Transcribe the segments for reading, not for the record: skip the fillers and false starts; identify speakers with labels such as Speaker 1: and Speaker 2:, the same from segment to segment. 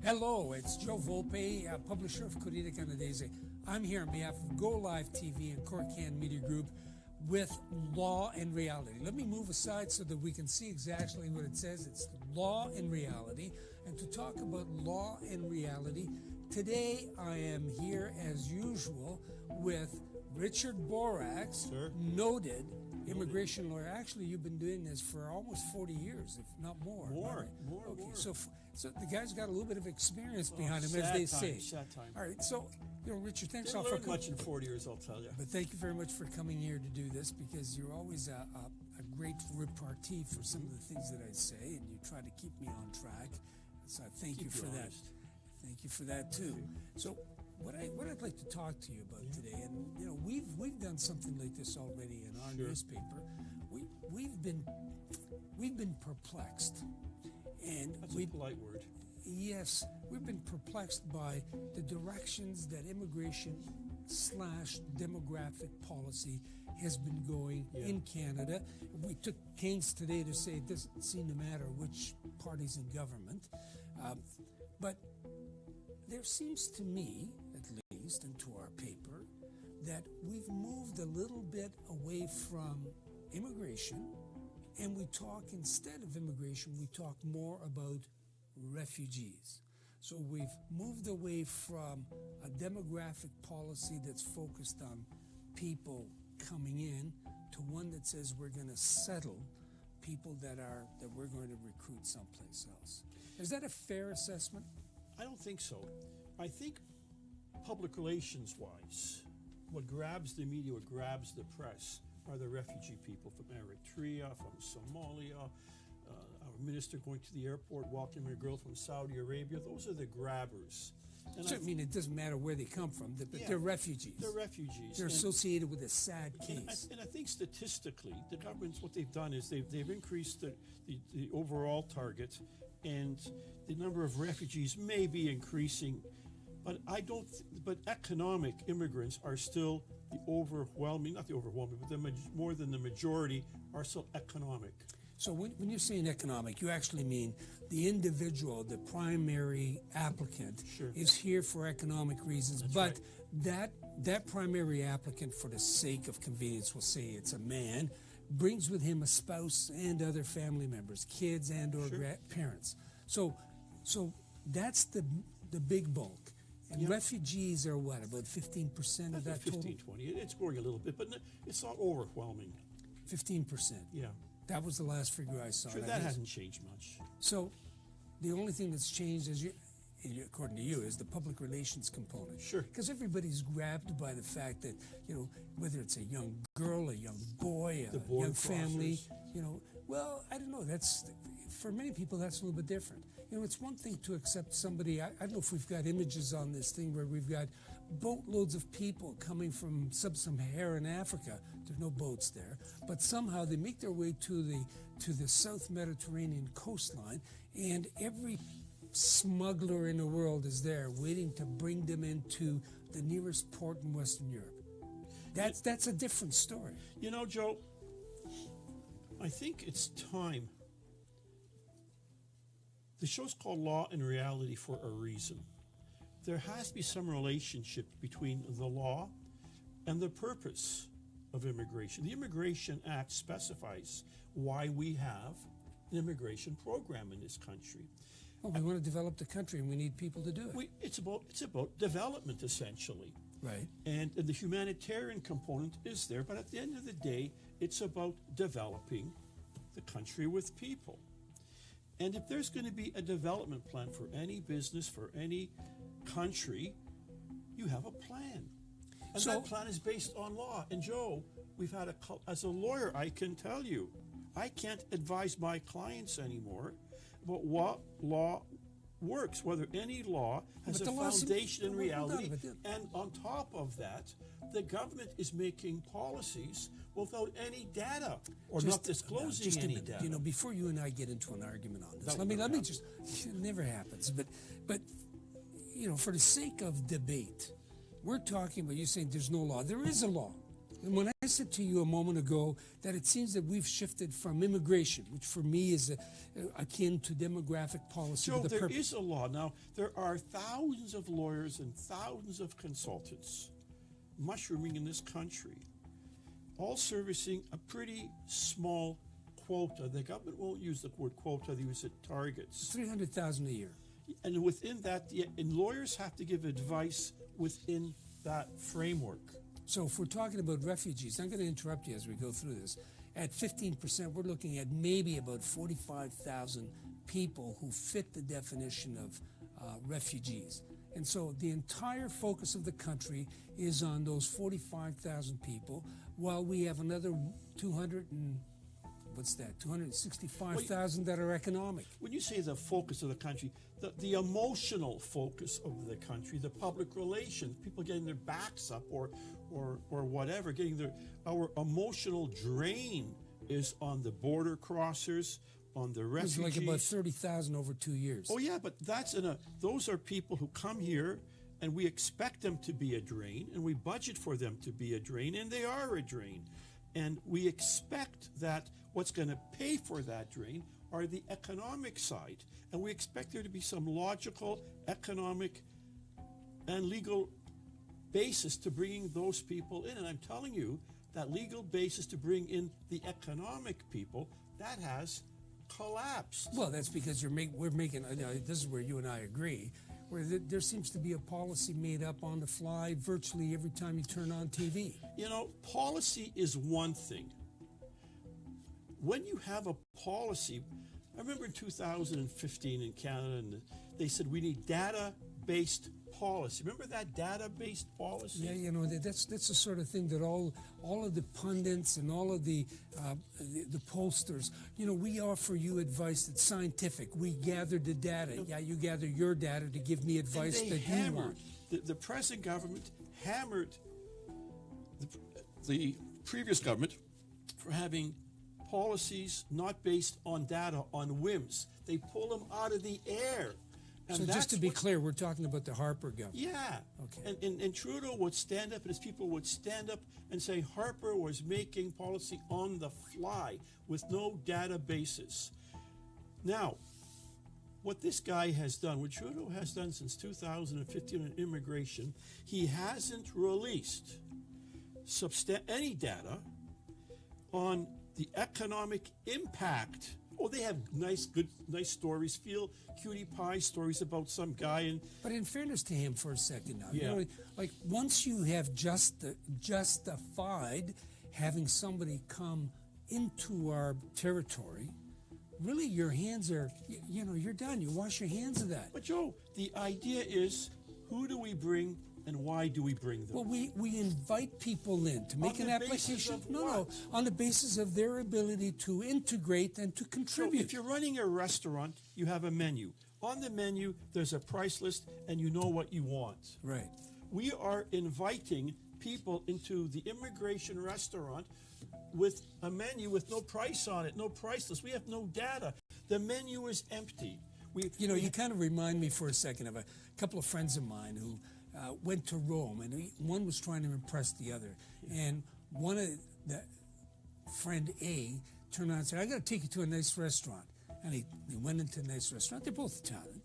Speaker 1: Hello, it's Joe Volpe, publisher of Corrida Canadese. I'm here on behalf of Go Live TV and Corcan Media Group with Law and Reality. Let me move aside so that we can see exactly what it says. It's Law and Reality. And to talk about Law and Reality, today I am here as usual with Richard Borax,
Speaker 2: Sir?
Speaker 1: noted immigration lawyer. Actually, you've been doing this for almost 40 years, if not more.
Speaker 2: More.
Speaker 1: Okay, so the guy's got a little bit of experience behind him, as they say.
Speaker 2: Sad time.
Speaker 1: All right, so, Richard, thanks
Speaker 2: Didn't
Speaker 1: all for
Speaker 2: learn
Speaker 1: coming.
Speaker 2: much in 40 years, I'll tell you.
Speaker 1: But thank you very much for coming here to do this, because you're always a great repartee for some of the things that I say, and you try to keep me on track. So I thank you for that. Thank you for that too. So what I'd like to talk to you about today, and we've done something like this already in our newspaper. We've been perplexed, and
Speaker 2: That's a polite word.
Speaker 1: Yes, we've been perplexed by the directions that immigration/demographic policy has been going in Canada. We took pains today to say it doesn't seem to matter which party's in government, but there seems to me, at least, and to our paper, that we've moved a little bit away from immigration, and we talk, instead of immigration, we talk more about refugees. So we've moved away from a demographic policy that's focused on people coming in to one that says we're going to settle people that we're going to recruit someplace else. Is that a fair assessment?
Speaker 2: I don't think so. I think public relations-wise, what grabs the media, what grabs the press are the refugee people from Eritrea, from Somalia, our minister going to the airport, welcoming a girl from Saudi Arabia. Those are the grabbers. And
Speaker 1: so, I mean, it doesn't matter where they come from, but they're refugees.
Speaker 2: They're refugees.
Speaker 1: They're associated with a sad case.
Speaker 2: And I think statistically, the government's, what they've done is they've increased the overall target, and the number of refugees may be increasing, but but economic immigrants are still the overwhelming, not the overwhelming, but more than the majority are still economic.
Speaker 1: So when you're saying economic, you actually mean the individual, the primary applicant, is here for economic reasons.
Speaker 2: That's
Speaker 1: but that primary applicant, for the sake of convenience, we'll say it's a man, brings with him a spouse and other family members, kids and or parents. So that's the big bulk. And refugees are what, about 15% of that
Speaker 2: 15,
Speaker 1: total?
Speaker 2: 20. It's growing a little bit, but it's not overwhelming.
Speaker 1: 15%.
Speaker 2: Yeah.
Speaker 1: That was the last figure I saw.
Speaker 2: Sure, that hasn't changed much.
Speaker 1: So the only thing that's changed, according to you, is the public relations component.
Speaker 2: Sure.
Speaker 1: Because everybody's grabbed by the fact that, whether it's a young girl, a young boy, a young family, well, I don't know. That's, for many people, that's a little bit different. It's one thing to accept somebody. I don't know if we've got images on this thing where we've got boatloads of people coming from sub-Saharan Africa. There's no boats there, but somehow they make their way to the South Mediterranean coastline, and every smuggler in the world is there waiting to bring them into the nearest port in Western Europe. That's a different story.
Speaker 2: Joe, I think it's time. The show's called Law and Reality for a reason. There has to be some relationship between the law and the purpose of immigration. The Immigration Act specifies why we have an immigration program in this country.
Speaker 1: Well, we want to develop the country, and we need people to do it.
Speaker 2: It's about development, essentially.
Speaker 1: Right.
Speaker 2: And the humanitarian component is there, but at the end of the day, it's about developing the country with people. And if there's going to be a development plan for any business, for any country, you have a plan. And that plan is based on law. And Joe, as a lawyer, I can tell you, I can't advise my clients anymore about what law works, whether any law has a foundation in reality. And on top of that, the government is making policies without any data or not disclosing any data.
Speaker 1: Before you and I get into an argument on this, let me just, it never happens, but for the sake of debate, we're talking about, you saying there's no law. There is a law. And when I said to you a moment ago that it seems that we've shifted from immigration, which for me is akin to demographic policy.
Speaker 2: Joe, there is a law. Now, there are thousands of lawyers and thousands of consultants mushrooming in this country, all servicing a pretty small quota. The government won't use the word quota, they use it targets.
Speaker 1: 300,000 a year.
Speaker 2: And within that, and lawyers have to give advice within that framework.
Speaker 1: So if we're talking about refugees, I'm going to interrupt you as we go through this. At 15%, we're looking at maybe about 45,000 people who fit the definition of refugees. And so the entire focus of the country is on those 45,000 people, while we have another 265,000 that are economic.
Speaker 2: When you say the focus of the country, the emotional focus of the country, the public relations, people getting their backs up or whatever, our emotional drain is on the border crossers, on the refugees.
Speaker 1: It's like about 30,000 over 2 years.
Speaker 2: Oh yeah, but those are people who come here and we expect them to be a drain and we budget for them to be a drain, and they are a drain. And we expect that what's going to pay for that drain are the economic side. And we expect there to be some logical, economic, and legal basis to bringing those people in. And I'm telling you, that legal basis to bring in the economic people, that has collapsed.
Speaker 1: Well, that's because we're making, this is where you and I agree, where there seems to be a policy made up on the fly virtually every time you turn on TV.
Speaker 2: You know, policy is one thing. When you have a policy, I remember in 2015 in Canada, and they said we need data-based policy. Remember that data-based policy?
Speaker 1: Yeah, that's the sort of thing that all of the pundits and all of the pollsters, we offer you advice that's scientific. We gather the data. Yeah, you gather your data to give me advice that you want.
Speaker 2: The present government hammered the previous government for having policies not based on data, on whims. They pull them out of the air.
Speaker 1: And so just to be clear, we're talking about the Harper government.
Speaker 2: Yeah.
Speaker 1: Okay.
Speaker 2: And Trudeau would stand up, and his people would stand up and say Harper was making policy on the fly with no data basis. Now, what this guy has done, what Trudeau has done since 2015 on immigration, he hasn't released any data on the economic impact. Oh, they have nice stories, feel cutie pie stories about some guy. But
Speaker 1: in fairness to him, for a second now, like once you have justified having somebody come into our territory, really your hands are, you're done. You wash your hands of that.
Speaker 2: But Joe, the idea is, who do we bring and why do we bring them?
Speaker 1: Well, we invite people in to make an application. No, on the basis of their ability to integrate and to contribute.
Speaker 2: So if you're running a restaurant, you have a menu. On the menu, there's a price list, and you know what you want.
Speaker 1: Right.
Speaker 2: We are inviting people into the immigration restaurant with a menu with no price on it, no price list. We have no data. The menu is empty.
Speaker 1: You kind of remind me for a second of a couple of friends of mine who went to Rome, and one was trying to impress the other. And one of the friend A turned around and said, I got to take you to a nice restaurant. And he went into a nice restaurant. They're both Italian.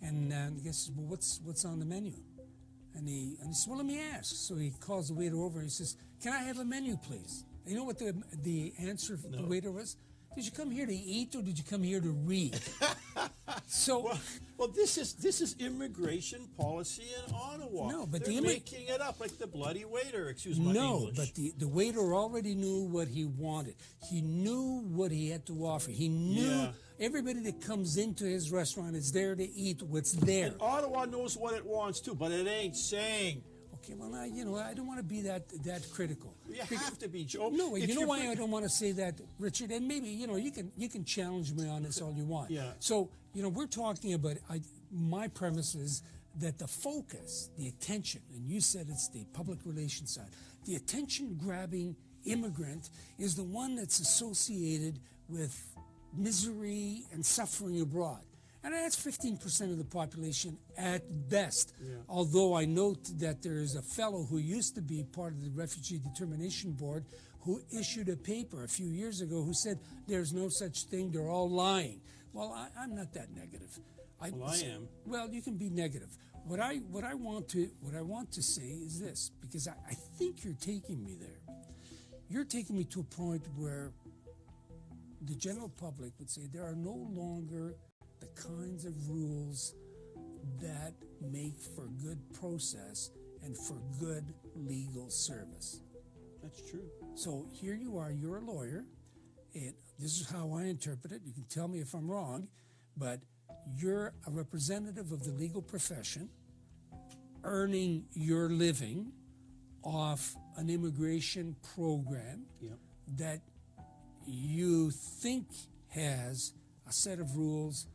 Speaker 1: And the guy says, well, what's on the menu? And he says, well, let me ask. So he calls the waiter over and he says, can I have a menu, please? And you know what the answer of the waiter was? Did you come here to eat or did you come here to read? So,
Speaker 2: well, this is immigration policy in Ottawa.
Speaker 1: No, but
Speaker 2: they're making it up like the bloody waiter. Excuse my English.
Speaker 1: But the waiter already knew what he wanted. He knew what he had to offer. He knew everybody that comes into his restaurant is there to eat what's there.
Speaker 2: And Ottawa knows what it wants too, but it ain't saying.
Speaker 1: Okay, well, I don't want to be that critical.
Speaker 2: You have to be, Joe.
Speaker 1: No, you know why I don't want to say that, Richard? And maybe, you can challenge me on this all you want.
Speaker 2: Yeah.
Speaker 1: So, we're talking about, my premise is that the focus, the attention, and you said it's the public relations side, the attention-grabbing immigrant is the one that's associated with misery and suffering abroad. And that's 15% of the population at best.
Speaker 2: Yeah.
Speaker 1: Although I note that there is a fellow who used to be part of the Refugee Determination Board who issued a paper a few years ago who said there's no such thing, they're all lying. Well, I'm not that negative.
Speaker 2: I am.
Speaker 1: Well, you can be negative. What I want to say is this, because I think you're taking me there. You're taking me to a point where the general public would say there are no longer the kinds of rules that make for good process and for good legal service.
Speaker 2: That's true.
Speaker 1: So here you are, you're a lawyer, and this is how I interpret it. You can tell me if I'm wrong, but you're a representative of the legal profession, earning your living off an immigration program that you think has a set of rules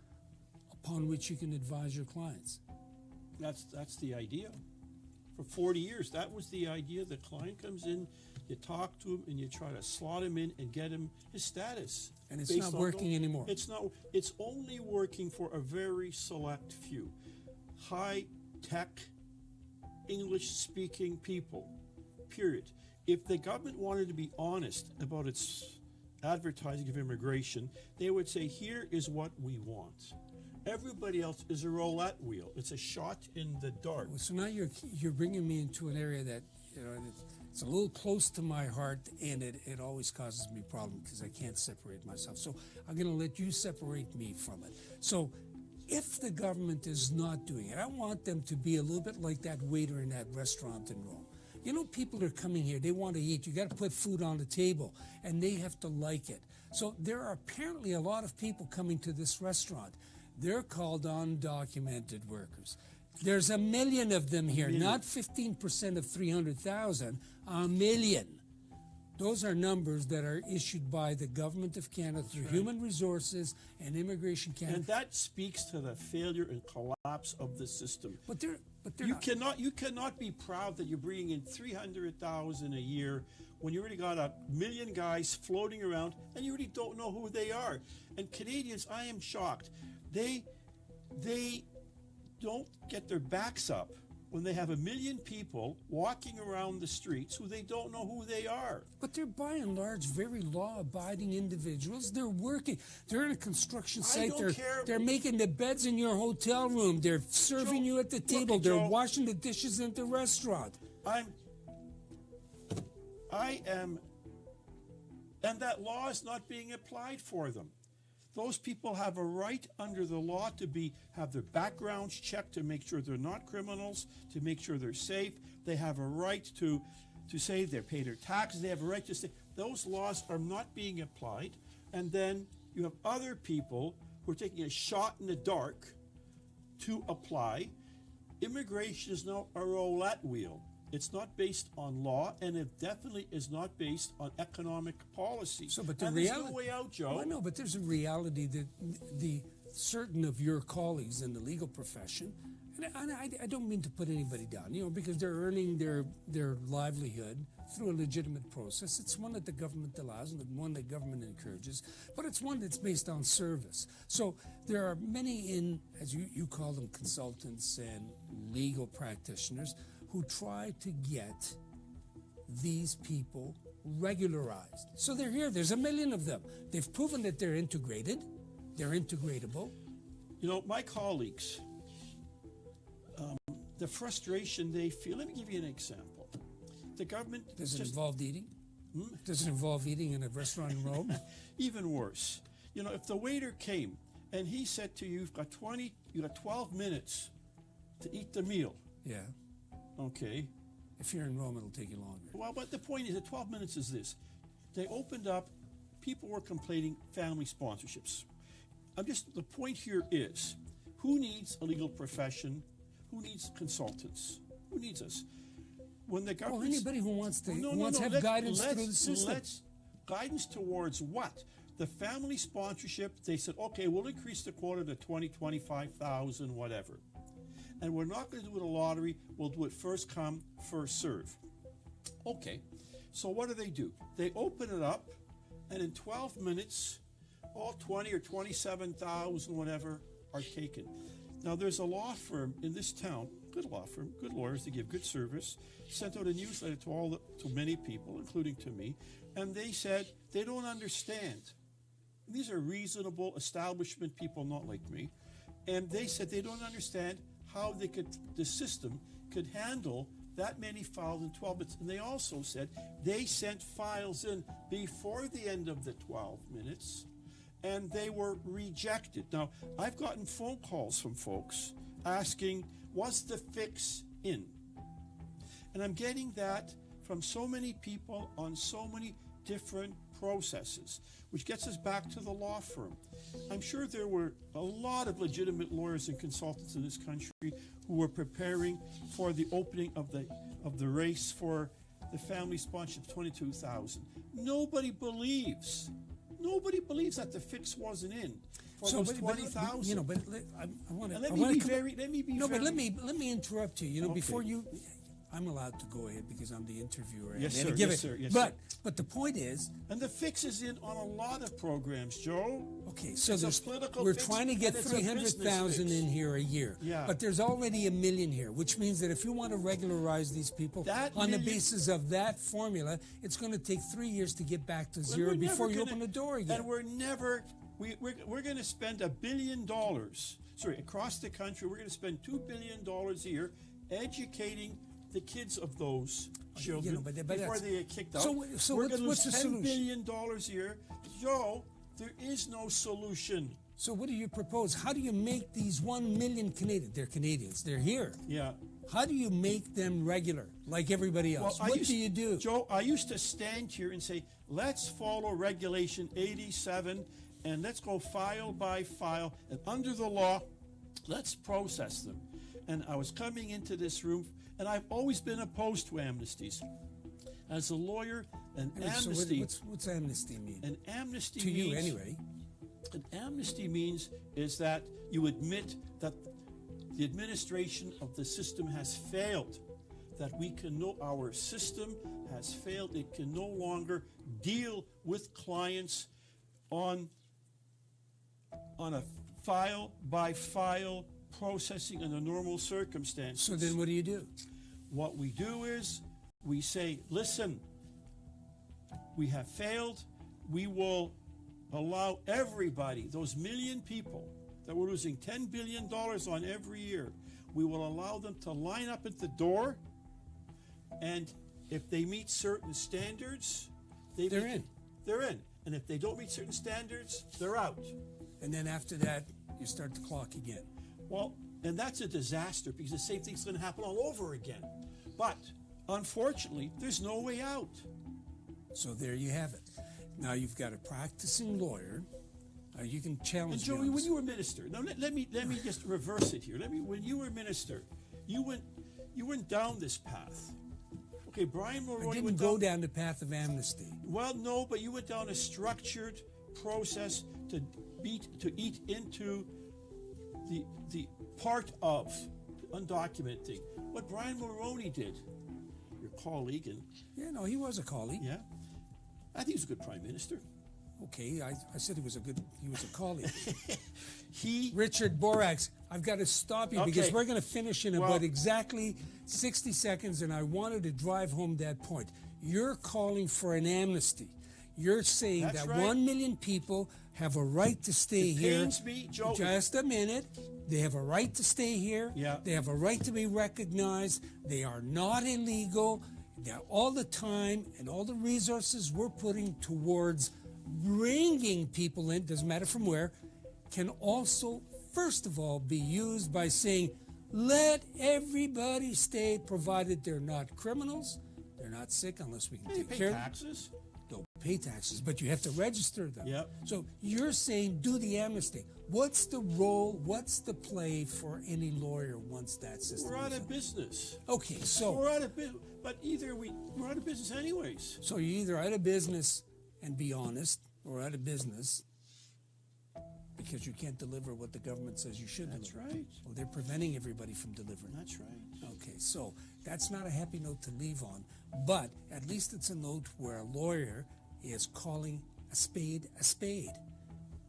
Speaker 1: upon which you can advise your clients.
Speaker 2: That's the idea. For 40 years, that was the idea. The client comes in, you talk to him, and you try to slot him in and get him his status.
Speaker 1: And it's not working anymore.
Speaker 2: It's not. It's only working for a very select few. High-tech, English-speaking people, period. If the government wanted to be honest about its advertising of immigration, they would say, here is what we want. Everybody else is a roulette wheel. It's a shot in the dark.
Speaker 1: So now you're bringing me into an area that, it's a little close to my heart, and it always causes me problems because I can't separate myself. So I'm going to let you separate me from it. So if the government is not doing it, I want them to be a little bit like that waiter in that restaurant in Rome. People are coming here, they want to eat. You got to put food on the table, and they have to like it. So there are apparently a lot of people coming to this restaurant. They're called undocumented workers. There's 1 million of them here, not 15% of 300,000, 1 million. Those are numbers that are issued by the Government of Canada through Human Resources and Immigration Canada.
Speaker 2: And that speaks to the failure and collapse of the system.
Speaker 1: But they're
Speaker 2: you
Speaker 1: not.
Speaker 2: You cannot be proud that you're bringing in 300,000 a year when you already got 1 million guys floating around and you really don't know who they are. And Canadians, I am shocked. They don't get their backs up when they have 1 million people walking around the streets who they don't know who they are.
Speaker 1: But they're by and large very law-abiding individuals. They're working. They're in a construction site. They're making the beds in your hotel room. They're serving you at the table. They're washing the dishes at the restaurant.
Speaker 2: I am, and that law is not being applied for them. Those people have a right under the law to have their backgrounds checked to make sure they're not criminals, to make sure they're safe. They have a right to say they pay their taxes. They have a right to say those laws are not being applied. And then you have other people who are taking a shot in the dark to apply. Immigration is now a roulette wheel. It's not based on law, and it definitely is not based on economic policy.
Speaker 1: But
Speaker 2: there's no way out, Joe.
Speaker 1: I know, but there's a reality that certain of your colleagues in the legal profession, and I don't mean to put anybody down, because they're earning their livelihood through a legitimate process. It's one that the government allows and one that government encourages, but it's one that's based on service. So there are many as you call them, consultants and legal practitioners who try to get these people regularized. So they're here. There's 1 million of them. They've proven that they're integrated. They're integratable.
Speaker 2: My colleagues, the frustration they feel. Let me give you an example. The government...
Speaker 1: Does it involve eating? Does it involve eating in a restaurant in Rome?
Speaker 2: Even worse. If the waiter came and he said to you, you've got 12 minutes to eat the meal.
Speaker 1: Yeah.
Speaker 2: Okay.
Speaker 1: If you're in Rome, it'll take you longer.
Speaker 2: Well, but the point is that 12 minutes is this. They opened up, people were complaining, family sponsorships. The point here is, who needs a legal profession? Who needs consultants? Who needs us? When the government...
Speaker 1: Well, anybody who wants to have guidance through the system.
Speaker 2: Guidance towards what? The family sponsorship, they said, okay, we'll increase the quota to 20, 25,000, whatever. And we're not going to do it a lottery. We'll do it first come, first serve. Okay. So what do? They open it up, and in 12 minutes, all 20 or 27,000, whatever, are taken. Now, there's a law firm in this town, good law firm, good lawyers, they give good service, sent out a newsletter to many people, including to me, and they said they don't understand. These are reasonable establishment people, not like me, and they said they don't understand how the system could handle that many files in 12 minutes. And they also said they sent files in before the end of the 12 minutes, and they were rejected. Now, I've gotten phone calls from folks asking, was the fix in? And I'm getting that from so many people on so many different processes, which gets us back to the law firm. I'm sure there were a lot of legitimate lawyers and consultants in this country who were preparing for the opening of the race for the family sponsorship 22,000. Nobody believes that the fix wasn't in for those 20,000.
Speaker 1: You know, but I want to.
Speaker 2: Let me be
Speaker 1: No,
Speaker 2: very,
Speaker 1: but let me interrupt you. You know,
Speaker 2: Okay.
Speaker 1: before you. I'm allowed to go ahead because I'm the interviewer.
Speaker 2: Yes,
Speaker 1: and
Speaker 2: sir.
Speaker 1: give
Speaker 2: Yes,
Speaker 1: it.
Speaker 2: sir. Yes,
Speaker 1: but
Speaker 2: sir.
Speaker 1: but the point is,
Speaker 2: And the fix is in on a lot of programs, Joe.
Speaker 1: okay, so
Speaker 2: It's a political
Speaker 1: we're
Speaker 2: fix,
Speaker 1: trying to get
Speaker 2: and it's a
Speaker 1: 300,000
Speaker 2: business
Speaker 1: in
Speaker 2: fix.
Speaker 1: here a year.
Speaker 2: Yeah.
Speaker 1: But there's already 1 million here, which means that if you want to regularize these people
Speaker 2: That
Speaker 1: on the
Speaker 2: million-
Speaker 1: basis of that formula, it's going to take 3 years to get back to
Speaker 2: And
Speaker 1: zero
Speaker 2: we're
Speaker 1: before
Speaker 2: never
Speaker 1: you
Speaker 2: gonna-
Speaker 1: open the door again.
Speaker 2: And we're going to spend $1 billion. Sorry, across the country, we're going to spend $2 billion a year educating the kids of those children
Speaker 1: but
Speaker 2: before
Speaker 1: that's-
Speaker 2: they get kicked out.
Speaker 1: So
Speaker 2: we're
Speaker 1: what's
Speaker 2: going to lose
Speaker 1: the
Speaker 2: $10
Speaker 1: solution?
Speaker 2: billion a year. Joe, there is no solution.
Speaker 1: So what do you propose? How do you make these 1 million Canadians? They're Canadians. They're here.
Speaker 2: Yeah.
Speaker 1: How do you make them regular, like everybody else? What do you do?
Speaker 2: Joe, I used to stand here and say, let's follow Regulation 87 and let's go file by file. And under the law, let's process them. And I was coming into this room, and I've always been opposed to amnesties. As a lawyer, an amnesty...
Speaker 1: So what's amnesty mean?
Speaker 2: An amnesty
Speaker 1: to
Speaker 2: means...
Speaker 1: you, anyway.
Speaker 2: An amnesty means is that you admit that the administration of the system has failed, that our system has failed. It can no longer deal with clients on a file-by-file processing under normal circumstances.
Speaker 1: So then what do you do?
Speaker 2: What we do is we say, listen, we have failed. We will allow everybody, those million people that we're losing $10 billion on every year, we will allow them to line up at the door, and if they meet certain standards,
Speaker 1: They're in.
Speaker 2: They're in. And if they don't meet certain standards, they're out.
Speaker 1: And then after that, you start the clock again.
Speaker 2: Well, and that's a disaster because the same thing's going to happen all over again. But unfortunately, there's no way out.
Speaker 1: So there you have it. Now you've got a practicing lawyer. You can challenge.
Speaker 2: And Joey, when you were minister, now let me just reverse it here. When you were minister, you went down this path. Okay, Brian Mulroney
Speaker 1: I didn't
Speaker 2: went
Speaker 1: go down the path of amnesty.
Speaker 2: Well, no, but you went down a structured process to eat into the part of undocumented thing. What Brian Mulroney did, your colleague, and
Speaker 1: Yeah, no, he was a colleague.
Speaker 2: yeah, I think he was a good prime minister.
Speaker 1: Okay, I said he was a colleague.
Speaker 2: He
Speaker 1: Richard Borax, I've got to stop you because
Speaker 2: Okay.
Speaker 1: we're going to finish in
Speaker 2: Well-
Speaker 1: about exactly 60 seconds, and I wanted to drive home that point. You're calling for an amnesty. You're saying
Speaker 2: That's
Speaker 1: that
Speaker 2: right.
Speaker 1: 1 million people have a right to stay
Speaker 2: It
Speaker 1: here.
Speaker 2: pains me, Joe.
Speaker 1: Just a minute. They have a right to stay here.
Speaker 2: Yeah.
Speaker 1: They have a right to be recognized. They are not illegal. They're all the time and all the resources we're putting towards bringing people in, doesn't matter from where, can also, first of all, be used by saying, let everybody stay, provided they're not criminals, they're not sick unless we can
Speaker 2: They
Speaker 1: take
Speaker 2: pay
Speaker 1: care of them.
Speaker 2: taxes.
Speaker 1: Don't pay taxes, but you have to register them.
Speaker 2: Yep.
Speaker 1: So you're saying do the amnesty. What's the role, what's the play for any lawyer once that system
Speaker 2: We're out
Speaker 1: is
Speaker 2: of
Speaker 1: on?
Speaker 2: business.
Speaker 1: Okay, so
Speaker 2: We're out of business. But either we're out of business anyways.
Speaker 1: you're either out of business and be honest, or out of business because you can't deliver what the government says you should
Speaker 2: That's
Speaker 1: deliver.
Speaker 2: right.
Speaker 1: Well, they're preventing everybody from delivering.
Speaker 2: That's right.
Speaker 1: Okay, so that's not a happy note to leave on, but at least it's a note where a lawyer is calling a spade a spade.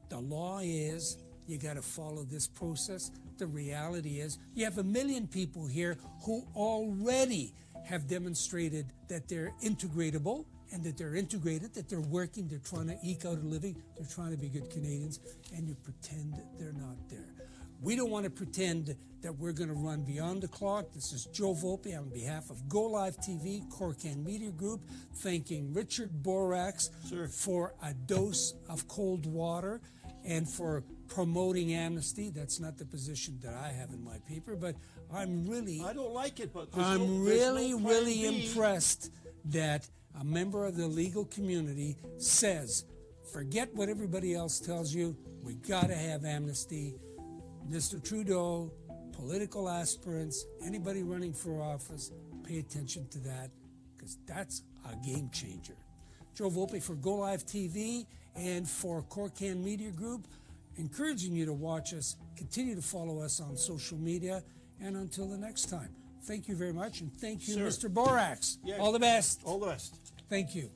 Speaker 1: The law is You got to follow this process. The reality is you have 1 million people here who already have demonstrated that they're integratable and that they're integrated, that they're working, they're trying to eke out a living, they're trying to be good Canadians, and you pretend they're not there. We don't want to pretend that we're going to run beyond the clock. This is Joe Volpe on behalf of Go Live TV, Corcan Media Group, thanking Richard Borax for a dose of cold water and for promoting Amnesty. That's not the position that I have in my paper, but I don't like it, but I'm really impressed that a member of the legal community says, forget what everybody else tells you, we got to have Amnesty. Mr. Trudeau, political aspirants, anybody running for office, pay attention to that, because that's a game changer. Joe Volpe for Go Live TV and for Corcan Media Group, encouraging you to watch us, continue to follow us on social media, and until the next time. Thank you very much, and thank you, Mr. Borax.
Speaker 2: Yeah.
Speaker 1: All the best.
Speaker 2: All the best.
Speaker 1: Thank you.